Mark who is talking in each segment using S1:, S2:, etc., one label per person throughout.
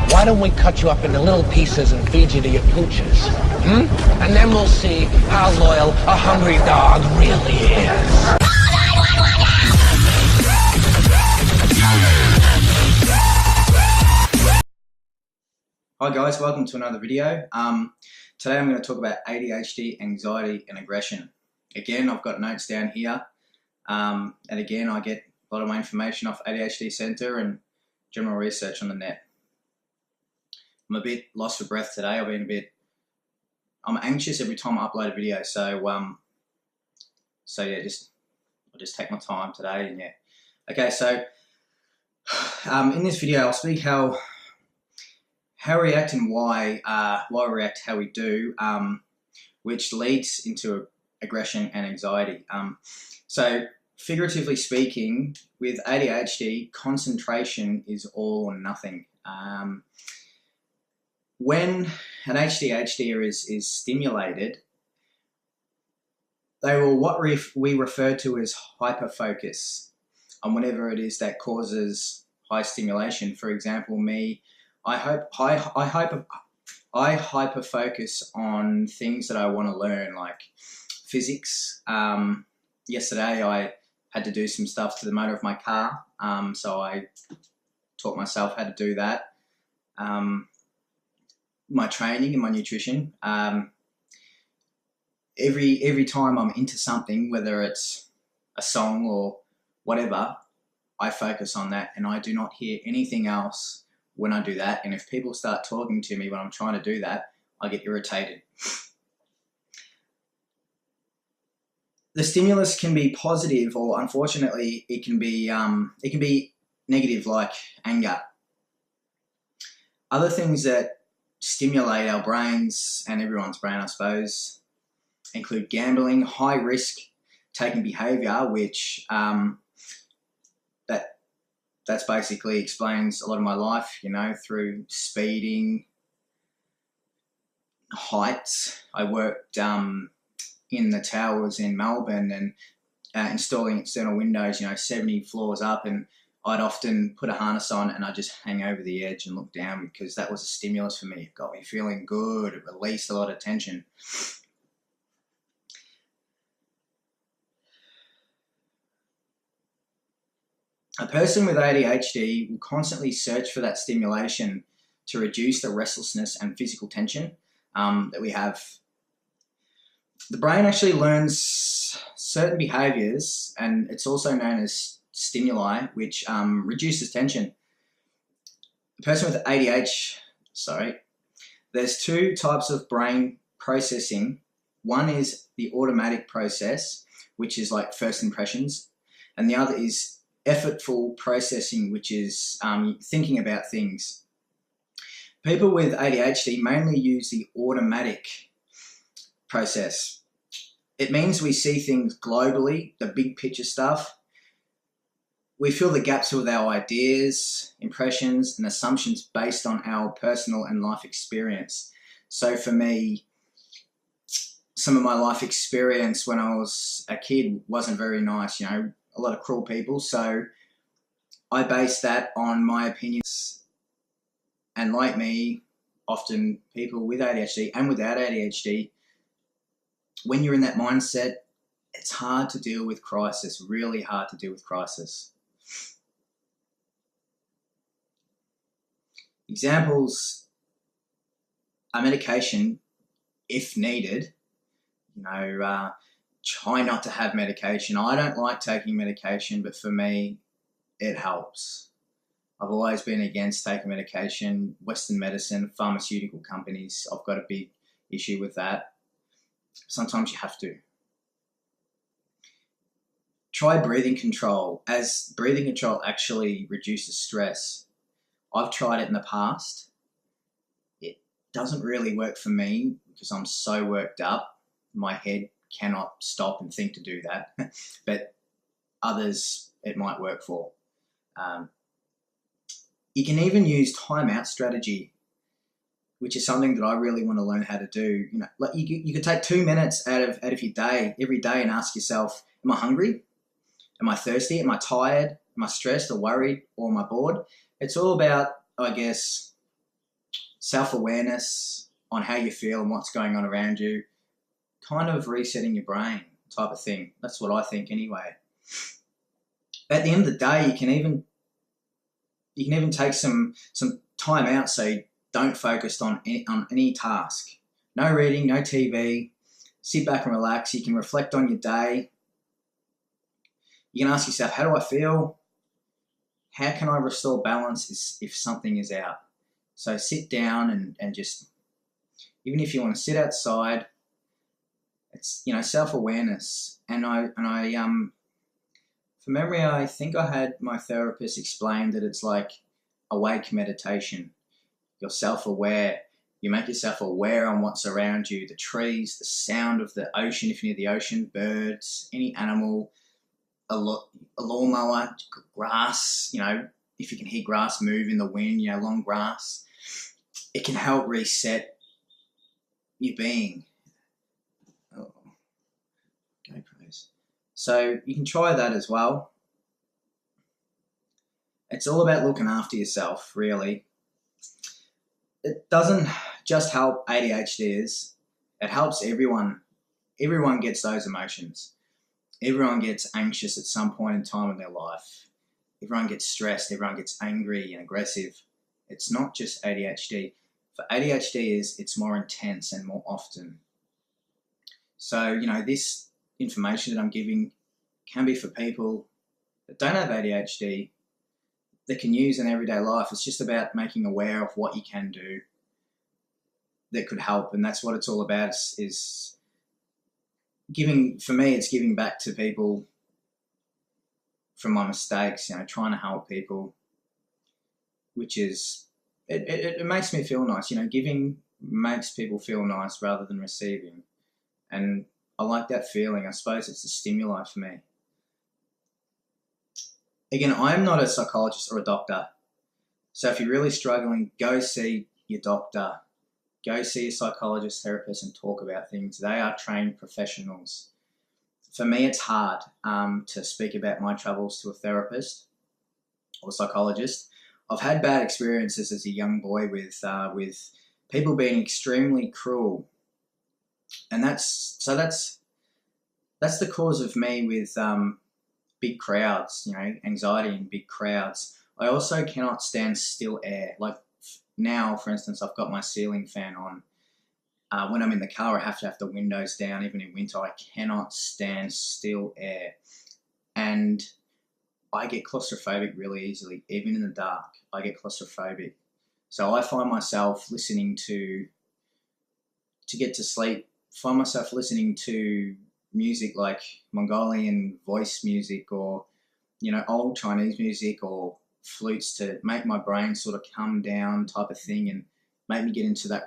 S1: Why don't we cut you up into little pieces and feed you to your pooches? And then we'll see how loyal a hungry dog really is.
S2: Hi guys, welcome to another video. Today I'm going to talk about ADHD, anxiety and aggression. Again, I've got notes down here, and again I get a lot of my information off ADHD Centre and general research on the net. I'm a bit lost for breath today. I'm anxious every time I upload a video, so yeah, I'll just take my time today, and yeah. Okay, so in this video I'll speak how we react and why we react how we do, which leads into aggression and anxiety. So figuratively speaking, with ADHD, concentration is all or nothing. When an ADHDer is stimulated, they will what we refer to as hyperfocus on whatever it is that causes high stimulation. For example, me, I hyperfocus on things that I want to learn, like physics. Yesterday I had to do some stuff to the motor of my car, so I taught myself how to do that. My training and my nutrition. Every time I'm into something, whether it's a song or whatever, I focus on that, and I do not hear anything else when I do that. And if people start talking to me when I'm trying to do that, I get irritated. The stimulus can be positive, or unfortunately it can be negative, like anger. Other things that stimulate our brains, and everyone's brain I suppose, include gambling, high risk taking behaviour, which that's basically explains a lot of my life, you know, through speeding, heights. I worked in the towers in Melbourne and installing external windows, you know, 70 floors up, and I'd often put a harness on and I'd just hang over the edge and look down, because that was a stimulus for me. It got me feeling good. It released a lot of tension. A person with ADHD will constantly search for that stimulation to reduce the restlessness and physical tension that we have. The brain actually learns certain behaviours, and it's also known as stimuli, which reduces tension. A person with ADHD, there's two types of brain processing. One is the automatic process, which is like first impressions, and the other is effortful processing, which is thinking about things. People with ADHD mainly use the automatic process. It means we see things globally, the big picture stuff. We fill the gaps with our ideas, impressions, and assumptions based on our personal and life experience. So for me, some of my life experience when I was a kid wasn't very nice, you know, a lot of cruel people. So I base that on my opinions. And like me, often people with ADHD and without ADHD, when you're in that mindset, it's hard to deal with crisis, really hard to deal with crisis. Examples are medication, if needed. You know, try not to have medication. I don't like taking medication, but for me, it helps. I've always been against taking medication. Western medicine, pharmaceutical companies, I've got a big issue with that. Sometimes you have to. Try breathing control, as breathing control actually reduces stress. I've tried it in the past. It doesn't really work for me because I'm so worked up. My head cannot stop and think to do that, but others it might work for. You can even use timeout strategy, which is something that I really want to learn how to do. You know, like you could take 2 minutes out of your day every day and ask yourself, am I hungry? Am I thirsty? Am I tired? Am I stressed or worried, or am I bored? It's all about, I guess, self-awareness on how you feel and what's going on around you, kind of resetting your brain type of thing. That's what I think anyway. At the end of the day, you can even take some time out so you don't focus on any task. No reading, no TV. Sit back and relax. You can reflect on your day. You can ask yourself, how do I feel? How can I restore balance if something is out? So sit down and just, even if you want to sit outside, it's, self-awareness. And from memory, I think I had my therapist explain that it's like awake meditation. You're self-aware. You make yourself aware on what's around you, the trees, the sound of the ocean, if you're near the ocean, birds, any animal, a lawnmower, grass, if you can hear grass move in the wind, long grass. It can help reset your being. Oh, okay, praise. So you can try that as well. It's all about looking after yourself, really. It doesn't just help ADHDers. It helps everyone. Everyone gets those emotions. Everyone gets anxious at some point in time in their life. Everyone gets stressed. Everyone gets angry and aggressive. It's not just ADHD. For ADHDers, it's more intense and more often. So, this information that I'm giving can be for people that don't have ADHD, that can use in everyday life. It's just about making aware of what you can do that could help. And that's what it's all about, is giving. For me, it's giving back to people from my mistakes, trying to help people, which is, it makes me feel nice. Giving makes people feel nice rather than receiving. And I like that feeling. I suppose it's a stimuli for me. Again, I'm not a psychologist or a doctor. So if you're really struggling, go see your doctor. Go see a psychologist, therapist, and talk about things. They are trained professionals. For me, it's hard to speak about my troubles to a therapist or psychologist. I've had bad experiences as a young boy with people being extremely cruel, and that's the cause of me with big crowds, anxiety in big crowds. I also cannot stand still air. Like now, for instance, I've got my ceiling fan on. When I'm in the car, I have to have the windows down. Even in winter, I cannot stand still air. And I get claustrophobic really easily. Even in the dark, I get claustrophobic. So I find myself listening to get to sleep, find myself listening to music like Mongolian voice music, or old Chinese music, or flutes, to make my brain sort of come down type of thing and make me get into that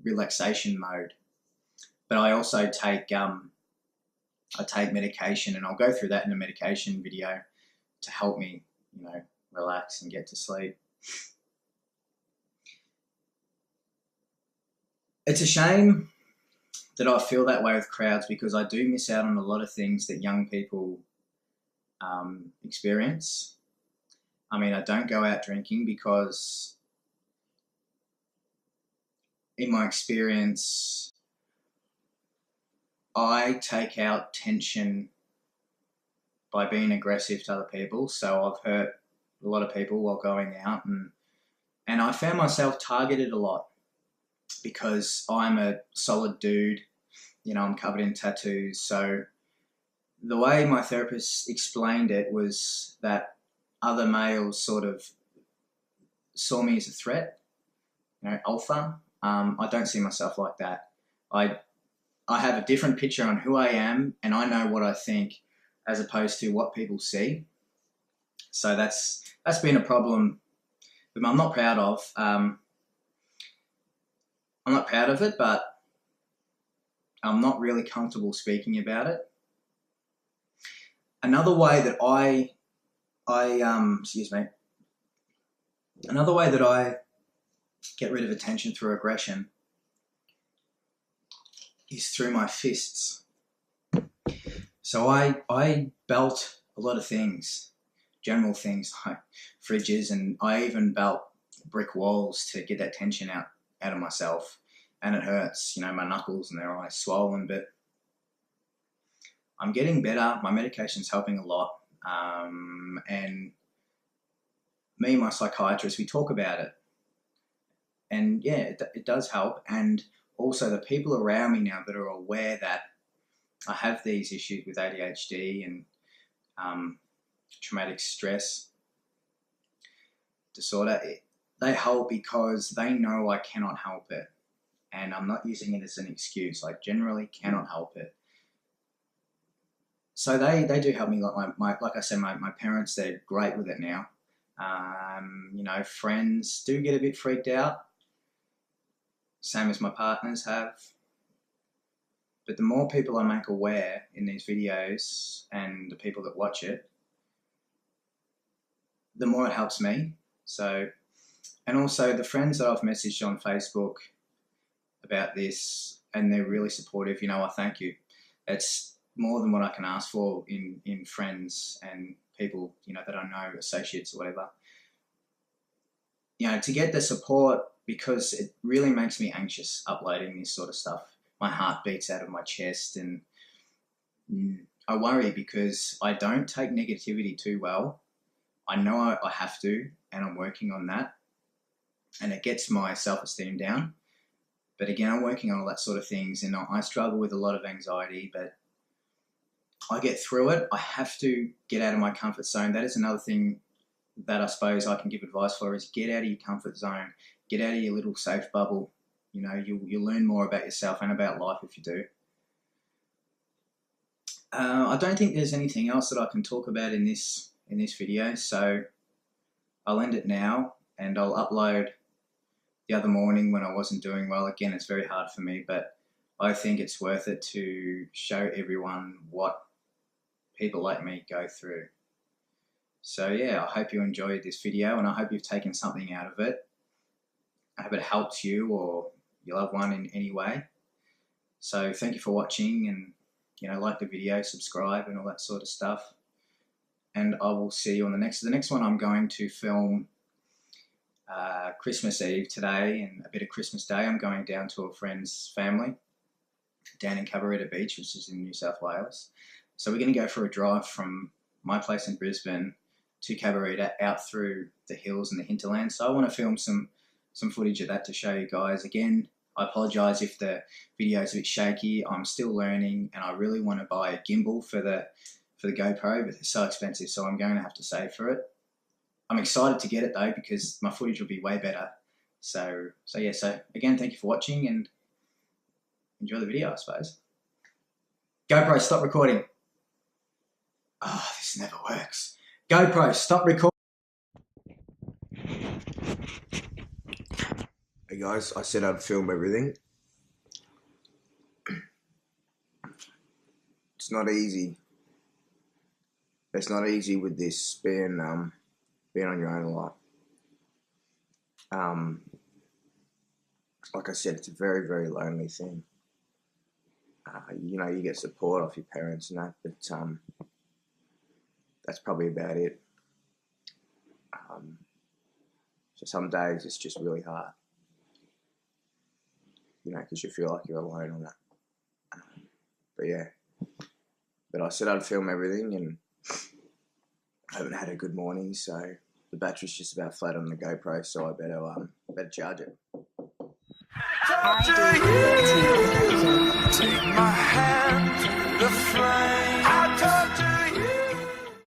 S2: relaxation mode. But I also take medication, and I'll go through that in a medication video to help me relax and get to sleep. It's a shame that I feel that way with crowds, because I do miss out on a lot of things that young people experience. I mean, I don't go out drinking because, in my experience, I take out tension by being aggressive to other people. So I've hurt a lot of people while going out, and I found myself targeted a lot because I'm a solid dude. I'm covered in tattoos. So the way my therapist explained it was that other males sort of saw me as a threat, alpha. I don't see myself like that. I have a different picture on who I am, and I know what I think as opposed to what people see. So that's been a problem that I'm not proud of. I'm not proud of it, but I'm not really comfortable speaking about it. Another way that Another way that I get rid of attention through aggression is through my fists. So I belt a lot of things, general things like fridges, and I even belt brick walls to get that tension out of myself, and it hurts. You know, my knuckles and they're always swollen, but I'm getting better. My medication's helping a lot, and me and my psychiatrist, we talk about it, and yeah, it does help. And also the people around me now that are aware that I have these issues with ADHD and traumatic stress disorder, they help because they know I cannot help it, and I'm not using it as an excuse. I generally cannot help it. So they do help me. Like I said, my parents, they're great with it now. You know, friends do get a bit freaked out, same as my partners have. But the more people I make aware in these videos and the people that watch it, the more it helps me. So, and also the friends that I've messaged on Facebook about this, and they're really supportive, you know, I thank you. It's more than what I can ask for in friends and people, you know, that I know, associates or whatever. You know, to get the support, because it really makes me anxious uploading this sort of stuff. My heart beats out of my chest, and I worry because I don't take negativity too well. I know I have to, and I'm working on that, and it gets my self-esteem down. But again, I'm working on all that sort of things, and I struggle with a lot of anxiety, but I get through it. I have to get out of my comfort zone. That is another thing that I suppose I can give advice for, is get out of your comfort zone. Get out of your little safe bubble. You know, you'll learn more about yourself and about life if you do. I don't think there's anything else that I can talk about in this video, so I'll end it now, and I'll upload the other morning when I wasn't doing well. Again, it's very hard for me, but I think it's worth it to show everyone what people like me go through. So yeah, I hope you enjoyed this video, and I hope you've taken something out of it. I hope it helps you or your loved one in any way. So thank you for watching, and you know, like the video, subscribe and all that sort of stuff. And I will see you on the next one. I'm going to film Christmas Eve today and a bit of Christmas Day. I'm going down to a friend's family down in Adhd Beach, which is in New South Wales. So we're going to go for a drive from my place in Brisbane to Adhd, out through the hills and the hinterland. So I want to film some footage of that to show you guys. Again, I apologise if the video is a bit shaky. I'm still learning, and I really want to buy a gimbal for the GoPro, but they're so expensive, so I'm going to have to save for it. I'm excited to get it though, because my footage will be way better. So yeah, so again, thank you for watching, and enjoy the video, I suppose. GoPro, stop recording. Oh, this never works. GoPro, stop recording.
S3: Hey guys, I said I'd film everything. It's not easy. It's not easy with this being on your own a lot. Like I said, it's a very, very lonely thing. You know, you get support off your parents and that, but that's probably about it. So some days it's just really hard, you know, because you feel like you're alone on that. But yeah, but I said I'd film everything, and I haven't had a good morning, so the battery's just about flat on the GoPro, so I better charge it.
S4: Take my hand, the flame.